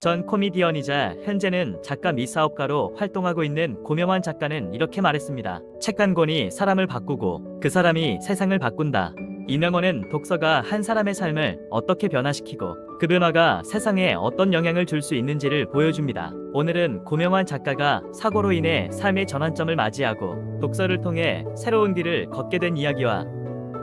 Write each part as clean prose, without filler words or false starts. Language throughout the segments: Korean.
전 코미디언이자 현재는 작가 및 사업가로 활동하고 있는 고명환 작가는 이렇게 말했습니다. 책 한 권이 사람을 바꾸고 그 사람이 세상을 바꾼다. 이 명언은 독서가 한 사람의 삶을 어떻게 변화시키고 그 변화가 세상에 어떤 영향을 줄 수 있는지를 보여줍니다. 오늘은 고명환 작가가 사고로 인해 삶의 전환점을 맞이하고 독서를 통해 새로운 길을 걷게 된 이야기와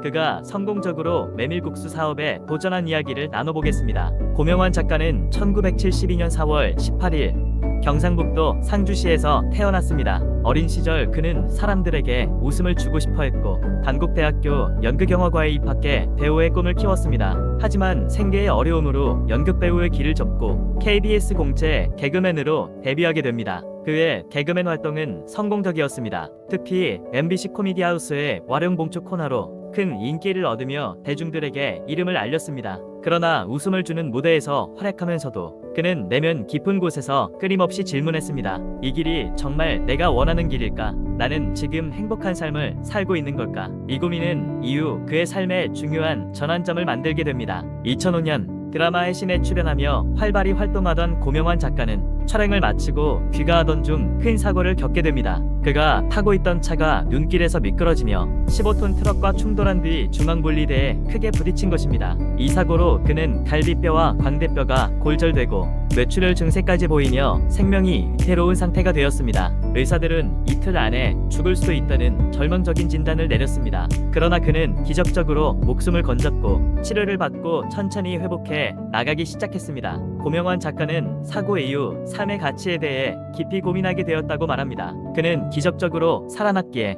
그가 성공적으로 메밀국수 사업에 도전한 이야기를 나눠보겠습니다. 고명환 작가는 1972년 4월 18일 경상북도 상주시에서 태어났습니다. 어린 시절 그는 사람들에게 웃음을 주고 싶어 했고 단국대학교 연극영화과에 입학해 배우의 꿈을 키웠습니다. 하지만 생계의 어려움으로 연극배우의 길을 접고 KBS 공채 개그맨으로 데뷔하게 됩니다. 그의 개그맨 활동은 성공적이었습니다. 특히 MBC 코미디하우스의 와룡봉축 코너로 큰 인기를 얻으며 대중들에게 이름을 알렸습니다. 그러나 웃음을 주는 무대에서 활약하면서도 그는 내면 깊은 곳에서 끊임없이 질문했습니다. 이 길이 정말 내가 원하는 길일까? 나는 지금 행복한 삶을 살고 있는 걸까? 이 고민은 이후 그의 삶에 중요한 전환점을 만들게 됩니다. 2005년 드라마의 신에 출연하며 활발히 활동하던 고명환 작가는 촬영을 마치고 귀가하던 중 큰 사고를 겪게 됩니다. 그가 타고 있던 차가 눈길에서 미끄러지며 15톤 트럭과 충돌한 뒤 중앙분리대에 크게 부딪힌 것입니다. 이 사고로 그는 갈비뼈와 광대뼈가 골절되고 뇌출혈 증세까지 보이며 생명이 위태로운 상태가 되었습니다. 의사들은 이틀 안에 죽을 수도 있다는 절망적인 진단을 내렸습니다. 그러나 그는 기적적으로 목숨을 건졌고 치료를 받고 천천히 회복해 나가기 시작했습니다. 고명환 작가는 사고 이후 삶의 가치에 대해 깊이 고민하게 되었다고 말합니다. 그는 기적적으로 살아났기에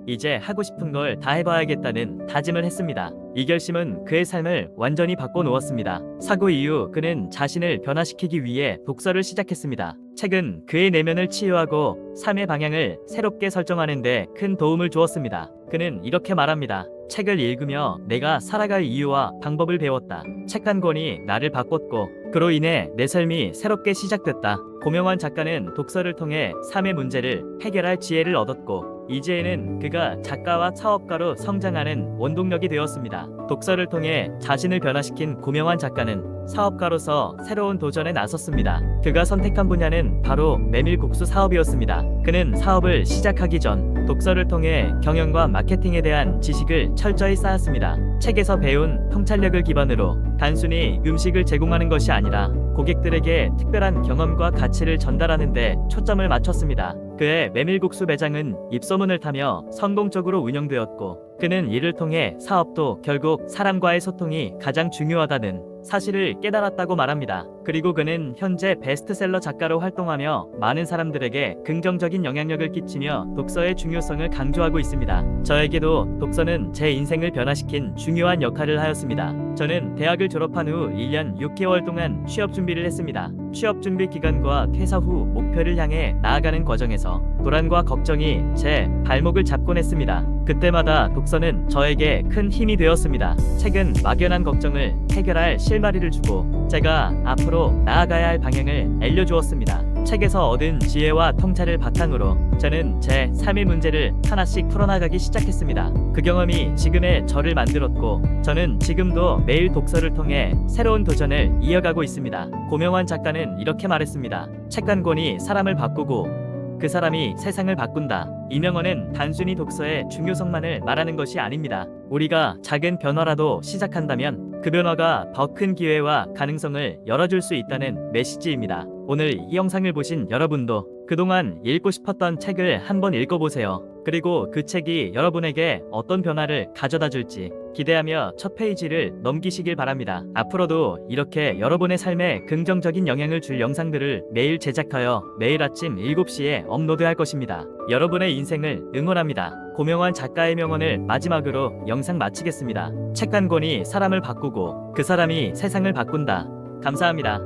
이제 하고 싶은 걸 다 해봐야겠다는 다짐을 했습니다. 이 결심은 그의 삶을 완전히 바꿔놓았습니다. 사고 이후 그는 자신을 변화시키기 위해 독서를 시작했습니다. 책은 그의 내면을 치유하고 삶의 방향을 새롭게 설정하는 데 큰 도움을 주었습니다. 그는 이렇게 말합니다. 책을 읽으며 내가 살아갈 이유와 방법을 배웠다. 책 한 권이 나를 바꿨고 그로 인해 내 삶이 새롭게 시작됐다. 고명환 작가는 독서를 통해 삶의 문제를 해결할 지혜를 얻었고 이제는 그가 작가와 사업가로 성장하는 원동력이 되었습니다. 독서를 통해 자신을 변화시킨 고명환 작가는 사업가로서 새로운 도전에 나섰습니다. 그가 선택한 분야는 바로 메밀국수 사업이었습니다. 그는 사업을 시작하기 전 독서를 통해 경영과 마케팅에 대한 지식을 철저히 쌓았습니다. 책에서 배운 통찰력을 기반으로 단순히 음식을 제공하는 것이 아니라 고객들에게 특별한 경험과 가치를 전달하는 데 초점을 맞췄습니다. 그의 메밀국수 매장은 입소문을 타며 성공적으로 운영되었고 그는 이를 통해 사업도 결국 사람과의 소통이 가장 중요하다는 사실을 깨달았다고 말합니다. 그리고 그는 현재 베스트셀러 작가로 활동하며 많은 사람들에게 긍정적인 영향력을 끼치며 독서의 중요성을 강조하고 있습니다. 저에게도 독서는 제 인생을 변화시킨 중요한 역할을 하였습니다. 저는 대학을 졸업한 후 1년 6개월 동안 취업 준비를 했습니다. 취업 준비 기간과 퇴사 후 목표를 향해 나아가는 과정에서 불안과 걱정이 제 발목을 잡곤 했습니다. 그때마다 독서는 저에게 큰 힘이 되었습니다. 책은 막연한 걱정을 해결할 실마리를 주고 제가 앞으로 나아가야 할 방향을 알려주었습니다. 책에서 얻은 지혜와 통찰을 바탕으로 저는 제 삶의 문제를 하나씩 풀어나가기 시작했습니다. 그 경험이 지금의 저를 만들었고 저는 지금도 매일 독서를 통해 새로운 도전을 이어가고 있습니다. 고명환 작가는 이렇게 말했습니다. 책 한 권이 사람을 바꾸고 그 사람이 세상을 바꾼다. 이 명언은 단순히 독서의 중요성만을 말하는 것이 아닙니다. 우리가 작은 변화라도 시작한다면 그 변화가 더 큰 기회와 가능성을 열어줄 수 있다는 메시지입니다. 오늘 이 영상을 보신 여러분도 그동안 읽고 싶었던 책을 한번 읽어보세요. 그리고 그 책이 여러분에게 어떤 변화를 가져다 줄지 기대하며 첫 페이지를 넘기시길 바랍니다. 앞으로도 이렇게 여러분의 삶에 긍정적인 영향을 줄 영상들을 매일 제작하여 매일 아침 7시에 업로드할 것입니다. 여러분의 인생을 응원합니다. 고명환 작가의 명언을 마지막으로 영상 마치겠습니다. 책 한 권이 사람을 바꾸고 그 사람이 세상을 바꾼다. 감사합니다.